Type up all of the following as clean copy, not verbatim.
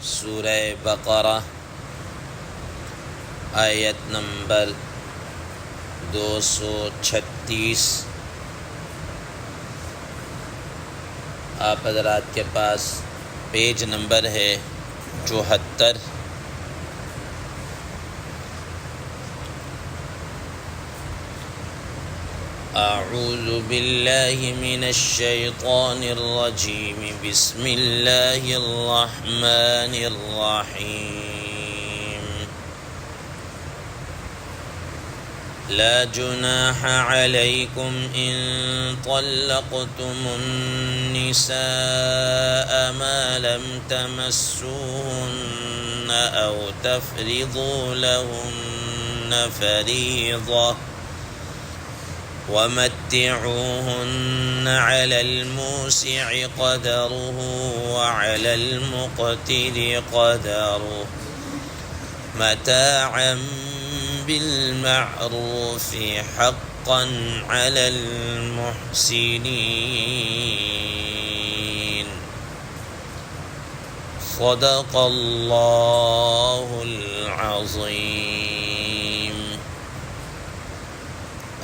سورہ بقرہ آیت نمبر 236۔ آپ حضرات کے پاس پیج نمبر ہے 74۔ اعوذ باللہ من الشیطان الرجیم، بسم اللہ الرحمن الرحیم۔ لا جناح علیکم ان طلقتم النساء ما لم تمسوهن او تفرضوا لهن فریضة ومتعوهن على الموسع قدره وعلى المقتر قدره متاعا بالمعروف حقا على المحسنين۔ صدق اللہ العظیم۔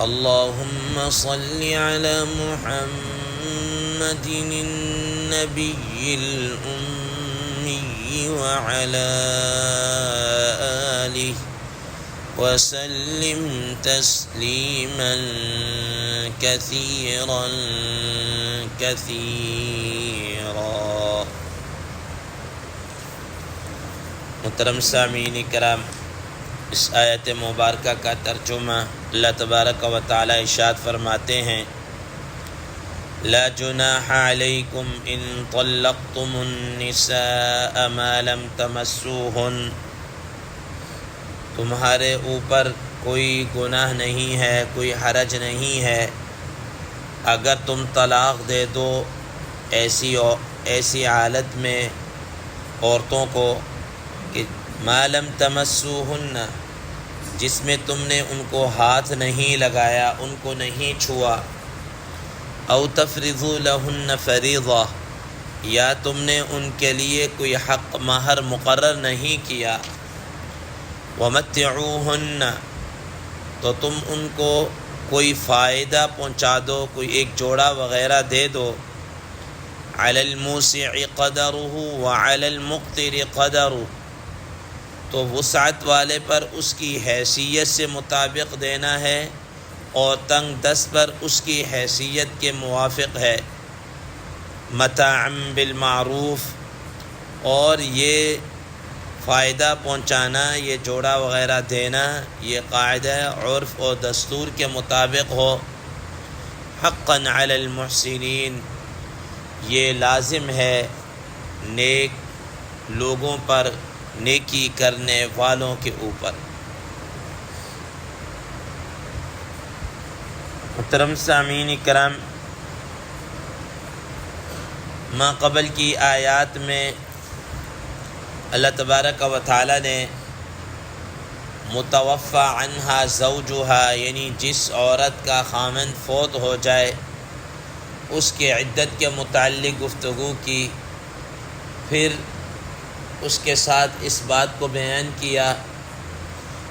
اللهم صل على محمد النبي الأمي وعلى آله وسلم تسليما كثيرا كثيرا۔ محترم سامعین کرام، اس آیت مبارکہ کا ترجمہ اللہ تبارک و تعالی ارشاد فرماتے ہیں، لا جناح علیکم ان طلقتم النساء ما لم تمسوهن، تمہارے اوپر کوئی گناہ نہیں ہے، کوئی حرج نہیں ہے اگر تم طلاق دے دو ایسی حالت میں عورتوں کو کہ ما لم تمسوهن، جس میں تم نے ان کو ہاتھ نہیں لگایا، ان کو نہیں چھوا، او تفرضوا لہن فریضہ، یا تم نے ان کے لیے کوئی حق مہر مقرر نہیں کیا، ومتعوہن، تو تم ان کو کوئی فائدہ پہنچا دو، کوئی ایک جوڑا وغیرہ دے دو، علی الموسع قدرہ وعلی المقتر قدرہ، تو وسعت والے پر اس کی حیثیت سے مطابق دینا ہے اور تنگ دست پر اس کی حیثیت کے موافق ہے، متاعا بالمعروف، اور یہ فائدہ پہنچانا، یہ جوڑا وغیرہ دینا، یہ قاعدہ عرف اور دستور کے مطابق ہو، حقا علی المحسنین، یہ لازم ہے نیک لوگوں پر، نیکی کرنے والوں کے اوپر۔ محترم سامعین کرام، ما قبل کی آیات میں اللہ تبارک و تعالی نے متوفی عنہا زوجہا، یعنی جس عورت کا خامند فوت ہو جائے اس کے عدت کے متعلق گفتگو کی، پھر اس کے ساتھ اس بات کو بیان کیا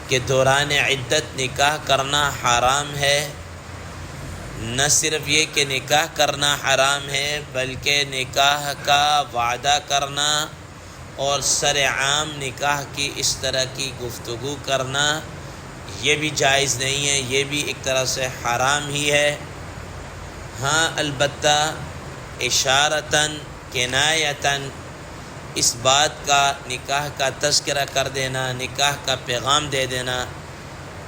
کہ دوران عدت نکاح کرنا حرام ہے، نہ صرف یہ کہ نکاح کرنا حرام ہے بلکہ نکاح کا وعدہ کرنا اور سر عام نکاح کی اس طرح کی گفتگو کرنا یہ بھی جائز نہیں ہے، یہ بھی ایک طرح سے حرام ہی ہے۔ ہاں البتہ اشارتاً کنایتاً اس بات کا نکاح کا تذکرہ کر دینا، نکاح کا پیغام دے دینا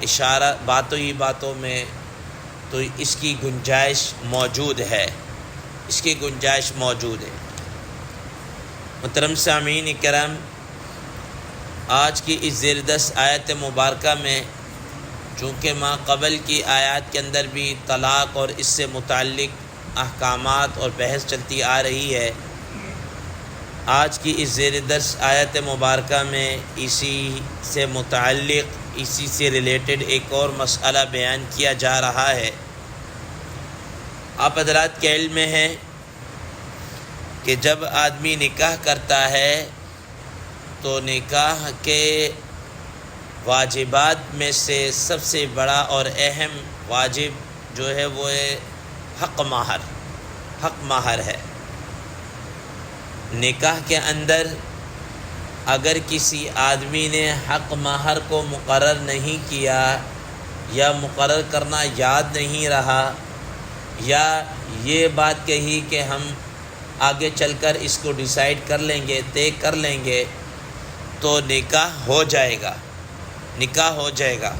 اشارہ باتوں ہی باتوں میں، تو اس کی گنجائش موجود ہے، اس کی گنجائش موجود ہے۔ محترم سامعین کرام، آج کی اس زیر دست آیت مبارکہ میں چونکہ ما قبل کی آیات کے اندر بھی طلاق اور اس سے متعلق احکامات اور بحث چلتی آ رہی ہے، آج کی اس زیر دست آیت مبارکہ میں اسی سے متعلق، اسی سے ریلیٹڈ ایک اور مسئلہ بیان کیا جا رہا ہے۔ آپ حضرات کے علم میں ہے کہ جب آدمی نکاح کرتا ہے تو نکاح کے واجبات میں سے سب سے بڑا اور اہم واجب جو ہے وہ ہے حق مہر ہے۔ نکاح کے اندر اگر کسی آدمی نے حق مہر کو مقرر نہیں کیا یا مقرر کرنا یاد نہیں رہا یا یہ بات کہی کہ ہم آگے چل کر اس کو ڈیسائیڈ کر لیں گے، طے کر لیں گے، تو نکاح ہو جائے گا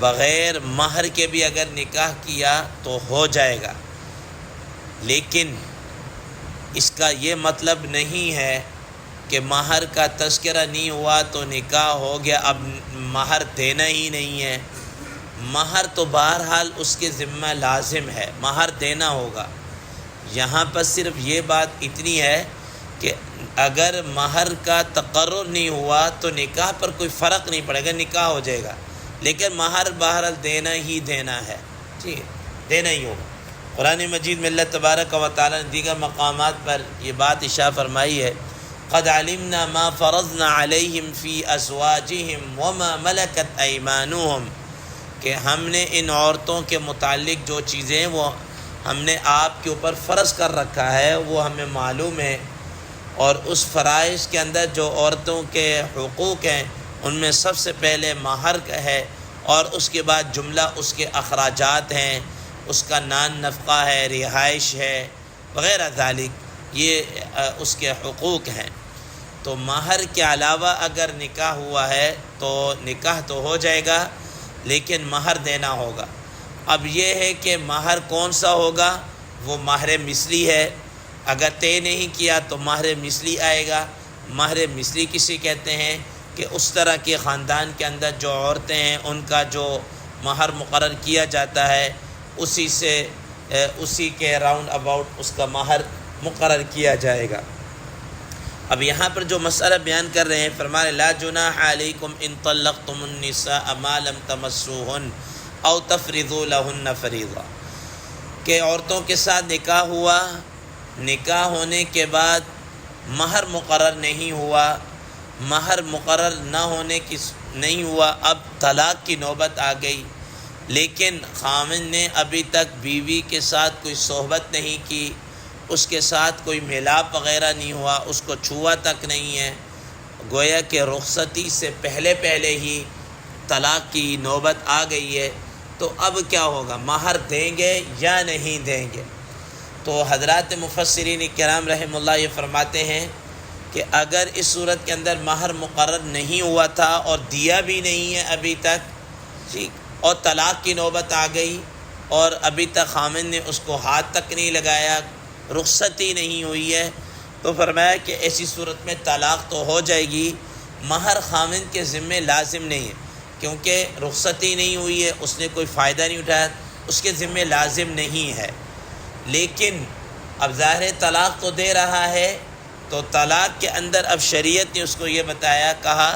بغیر مہر کے بھی اگر نکاح کیا تو ہو جائے گا۔ لیکن اس کا یہ مطلب نہیں ہے کہ مہر کا تذکرہ نہیں ہوا تو نکاح ہو گیا، اب مہر دینا ہی نہیں ہے۔ مہر تو بہرحال اس کے ذمہ لازم ہے، مہر دینا ہوگا۔ یہاں پر صرف یہ بات اتنی ہے کہ اگر مہر کا تقرر نہیں ہوا تو نکاح پر کوئی فرق نہیں پڑے گا، نکاح ہو جائے گا، لیکن مہر بہرحال دینا ہی دینا ہے، ٹھیک ہے، دینا ہی ہوگا۔ قرآن مجید میں اللہ تبارک و تعالیٰ نے دیگر مقامات پر یہ بات اشارہ فرمائی ہے، قد علمنا ما فرضنا علیہم فی ازواجہم وما ملکت ایمانہم، کہ ہم نے ان عورتوں کے متعلق جو چیزیں وہ ہم نے آپ کے اوپر فرض کر رکھا ہے وہ ہمیں معلوم ہے، اور اس فرائض کے اندر جو عورتوں کے حقوق ہیں ان میں سب سے پہلے مہر ہے، اور اس کے بعد جملہ اس کے اخراجات ہیں، اس کا نان نفقہ ہے، رہائش ہے وغیرہ ذالک، یہ اس کے حقوق ہیں۔ تو مہر کے علاوہ اگر نکاح ہوا ہے تو نکاح تو ہو جائے گا لیکن مہر دینا ہوگا۔ اب یہ ہے کہ مہر کون سا ہوگا، وہ مہر مثلی ہے، اگر طے نہیں کیا تو مہر مثلی آئے گا۔ مہر مثلی کسی کہتے ہیں کہ اس طرح کے خاندان کے اندر جو عورتیں ہیں ان کا جو مہر مقرر کیا جاتا ہے اسی کے راؤنڈ اباؤٹ اس کا مہر مقرر کیا جائے گا۔ اب یہاں پر جو مسئلہ بیان کر رہے ہیں، فرمائے لا جناح علیکم ان طلقتم النساء ما لم تمسوهن او تفرضوا لهن فریضہ، کہ عورتوں کے ساتھ نکاح ہوا، نکاح ہونے کے بعد مہر مقرر نہیں ہوا، مہر مقرر نہیں ہوا، اب طلاق کی نوبت آ گئی، لیکن خاوند نے ابھی تک بیوی کے ساتھ کوئی صحبت نہیں کی، اس کے ساتھ کوئی ملاپ وغیرہ نہیں ہوا، اس کو چھوا تک نہیں ہے، گویا کہ رخصتی سے پہلے ہی طلاق کی نوبت آ گئی ہے، تو اب کیا ہوگا، مہر دیں گے یا نہیں دیں گے؟ تو حضرات مفسرین کرام رحم اللہ یہ فرماتے ہیں کہ اگر اس صورت کے اندر مہر مقرر نہیں ہوا تھا اور دیا بھی نہیں ہے ابھی تک، ٹھیک، اور طلاق کی نوبت آ گئی اور ابھی تک خامن نے اس کو ہاتھ تک نہیں لگایا، رخصتی نہیں ہوئی ہے، تو فرمایا کہ ایسی صورت میں طلاق تو ہو جائے گی، مہر خامن کے ذمے لازم نہیں ہے، کیونکہ رخصتی نہیں ہوئی ہے، اس نے کوئی فائدہ نہیں اٹھایا، اس کے ذمے لازم نہیں ہے۔ لیکن اب ظاہر طلاق تو دے رہا ہے، تو طلاق کے اندر اب شریعت نے اس کو یہ بتایا، کہا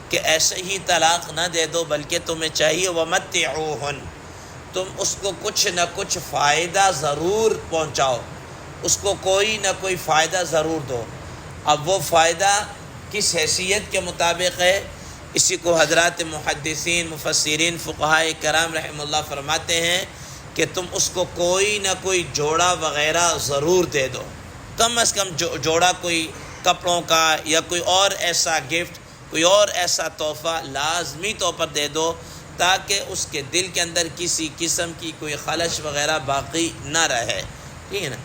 کہ ایسے ہی طلاق نہ دے دو، بلکہ تمہیں چاہیے وَمَتِّعُوهُنَّ، تم اس کو کچھ نہ کچھ فائدہ ضرور پہنچاؤ، اس کو کوئی نہ کوئی فائدہ ضرور دو۔ اب وہ فائدہ کس حیثیت کے مطابق ہے، اسی کو حضرات محدثین، مفسرین، فقہاء کرام رحم اللہ فرماتے ہیں کہ تم اس کو کوئی نہ کوئی جوڑا وغیرہ ضرور دے دو، کم از کم جوڑا کوئی کپڑوں کا یا کوئی اور ایسا گفٹ، کوئی اور ایسا تحفہ لازمی طور پر دے دو، تاکہ اس کے دل کے اندر کسی قسم کی کوئی خلش وغیرہ باقی نہ رہے، ٹھیک ہے نا۔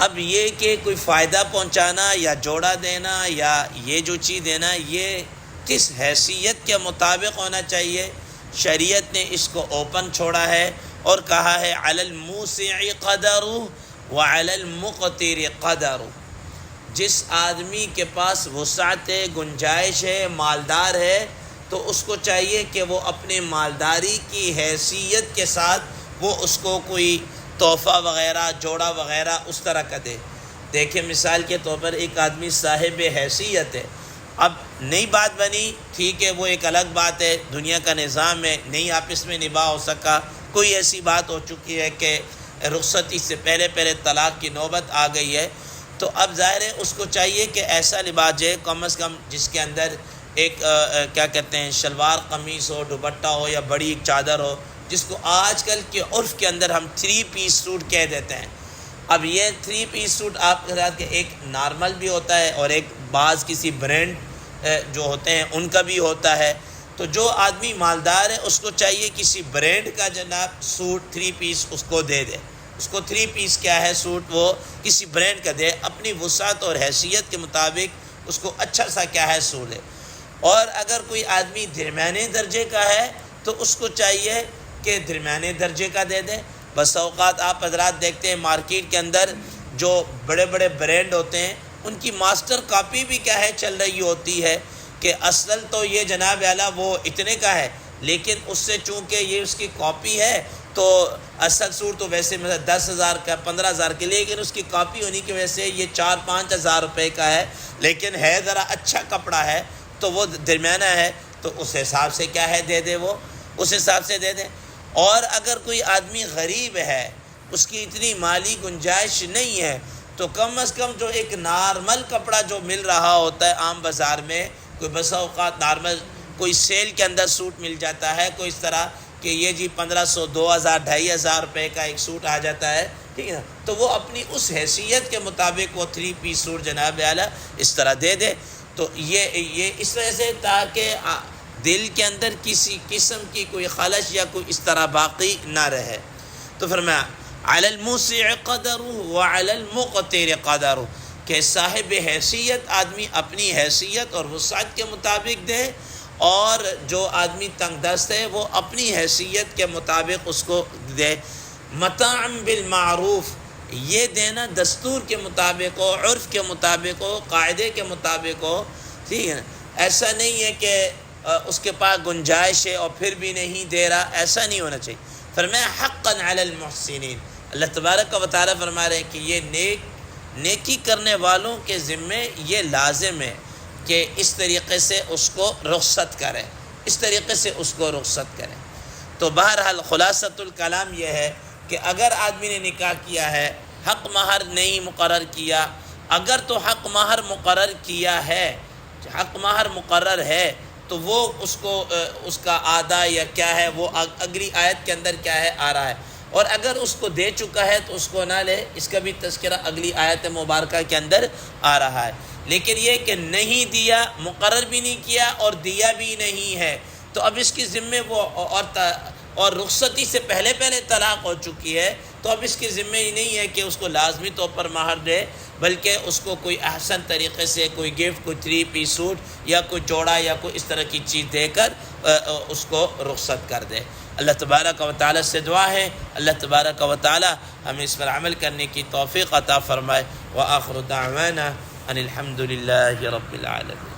اب یہ کہ کوئی فائدہ پہنچانا یا جوڑا دینا یا یہ جو چیز دینا، یہ کس حیثیت کے مطابق ہونا چاہیے، شریعت نے اس کو اوپن چھوڑا ہے اور کہا ہے علی الموسع قدر وعلی المقتر قدر، جس آدمی کے پاس وسعت ہے، گنجائش ہے، مالدار ہے، تو اس کو چاہیے کہ وہ اپنے مالداری کی حیثیت کے ساتھ وہ اس کو کوئی تحفہ وغیرہ، جوڑا وغیرہ اس طرح کا دے۔ دیکھیں مثال کے طور پر ایک آدمی صاحب حیثیت ہے، اب نئی بات بنی، ٹھیک ہے، وہ ایک الگ بات ہے، دنیا کا نظام ہے، نہیں آپس میں نباہ ہو سکا، کوئی ایسی بات ہو چکی ہے کہ رخصتی سے پہلے طلاق کی نوبت آ گئی ہے، تو اب ظاہر ہے اس کو چاہیے کہ ایسا لباس جو ہے کم از کم جس کے اندر ایک کیا کہتے ہیں شلوار قمیص ہو، دوپٹہ ہو یا بڑی ایک چادر ہو، جس کو آج کل کے عرف کے اندر ہم 3 پیس سوٹ کہہ دیتے ہیں۔ اب یہ 3 پیس سوٹ آپ کے ساتھ کہ ایک نارمل بھی ہوتا ہے اور ایک بعض کسی برانڈ جو ہوتے ہیں ان کا بھی ہوتا ہے۔ تو جو آدمی مالدار ہے اس کو چاہیے کسی برانڈ کا جناب سوٹ 3 پیس اس کو دے دے، اس کو 3 پیس کیا ہے سوٹ وہ کسی برانڈ کا دے، اپنی وسعت اور حیثیت کے مطابق اس کو اچھا سا کیا ہے سوٹ دے۔ اور اگر کوئی آدمی درمیانے درجے کا ہے تو اس کو چاہیے کہ درمیانے درجے کا دے دے۔ بس اوقات آپ حضرات دیکھتے ہیں مارکیٹ کے اندر جو بڑے بڑے برانڈ ہوتے ہیں ان کی ماسٹر کاپی بھی کیا ہے چل رہی ہوتی ہے کہ اصل تو یہ جناب اعلیٰ وہ اتنے کا ہے، لیکن اس سے چونکہ یہ اس کی کاپی ہے تو اصل سوٹ تو ویسے مثلا 10,000 کا 15,000 کے، لیکن اس کی کاپی ہونے کی وجہ سے یہ 4-5 ہزار روپے کا ہے، لیکن ہے ذرا اچھا کپڑا ہے تو وہ درمیانہ ہے، تو اس حساب سے کیا ہے دے دے، وہ اس حساب سے دے دے۔ اور اگر کوئی آدمی غریب ہے، اس کی اتنی مالی گنجائش نہیں ہے، تو کم از کم جو ایک نارمل کپڑا جو مل رہا ہوتا ہے عام بازار میں، کوئی بسا اوقات نارمل کوئی سیل کے اندر سوٹ مل جاتا ہے کوئی اس طرح کہ یہ جی 1,500 2,000 2,500 روپے کا ایک سوٹ آ جاتا ہے، ٹھیک ہے نا، تو وہ اپنی اس حیثیت کے مطابق وہ 3 پیس سوٹ جناب اعلیٰ اس طرح دے دے۔ تو یہ اس طرح سے تاکہ دل کے اندر کسی قسم کی کوئی خلش یا کوئی اس طرح باقی نہ رہے۔ تو فرمایا علی الموسع قدرہ وعلی المقتر قدرہ، کہ صاحب حیثیت آدمی اپنی حیثیت اور وسعت کے مطابق دے، اور جو آدمی تنگ دست ہے وہ اپنی حیثیت کے مطابق اس کو دے۔ متاعا بالمعروف، یہ دینا دستور کے مطابق ہو، عرف کے مطابق ہو، قاعدے کے مطابق ہو، ٹھیک ہے نا۔ ایسا نہیں ہے کہ اس کے پاس گنجائش ہے اور پھر بھی نہیں دے رہا، ایسا نہیں ہونا چاہیے۔ فرمایا حقا علی المحسنین، اللہ تبارک و تعالیٰ فرما رہے ہیں کہ یہ نیکی کرنے والوں کے ذمے یہ لازم ہے کہ اس طریقے سے اس کو رخصت کرے، اس طریقے سے اس کو رخصت کرے۔ تو بہرحال خلاصۃ الکلام یہ ہے کہ اگر آدمی نے نکاح کیا ہے، حق مہر نہیں مقرر کیا، اگر تو حق مہر مقرر کیا ہے، حق مہر مقرر ہے، تو وہ اس کو اس کا آدھا یا کیا ہے وہ اگلی آیت کے اندر کیا ہے آ رہا ہے، اور اگر اس کو دے چکا ہے تو اس کو نہ لے، اس کا بھی تذکرہ اگلی آیت مبارکہ کے اندر آ رہا ہے۔ لیکن یہ کہ نہیں دیا، مقرر بھی نہیں کیا اور دیا بھی نہیں ہے، تو اب اس کی ذمے وہ اور رخصتی سے پہلے طلاق ہو چکی ہے، تو اب اس کی ذمہ ہی نہیں ہے کہ اس کو لازمی طور پر مہر دے، بلکہ اس کو کوئی احسن طریقے سے کوئی گفٹ، کوئی 3 پیس سوٹ یا کوئی جوڑا یا کوئی اس طرح کی چیز دے کر اس کو رخصت کر دے۔ اللہ تبارک و تعالیٰ سے دعا ہے اللہ تبارک و تعالیٰ ہمیں اس پر عمل کرنے کی توفیق عطا فرمائے۔ وآخر دعوانا ان الحمد للہ رب العالمین۔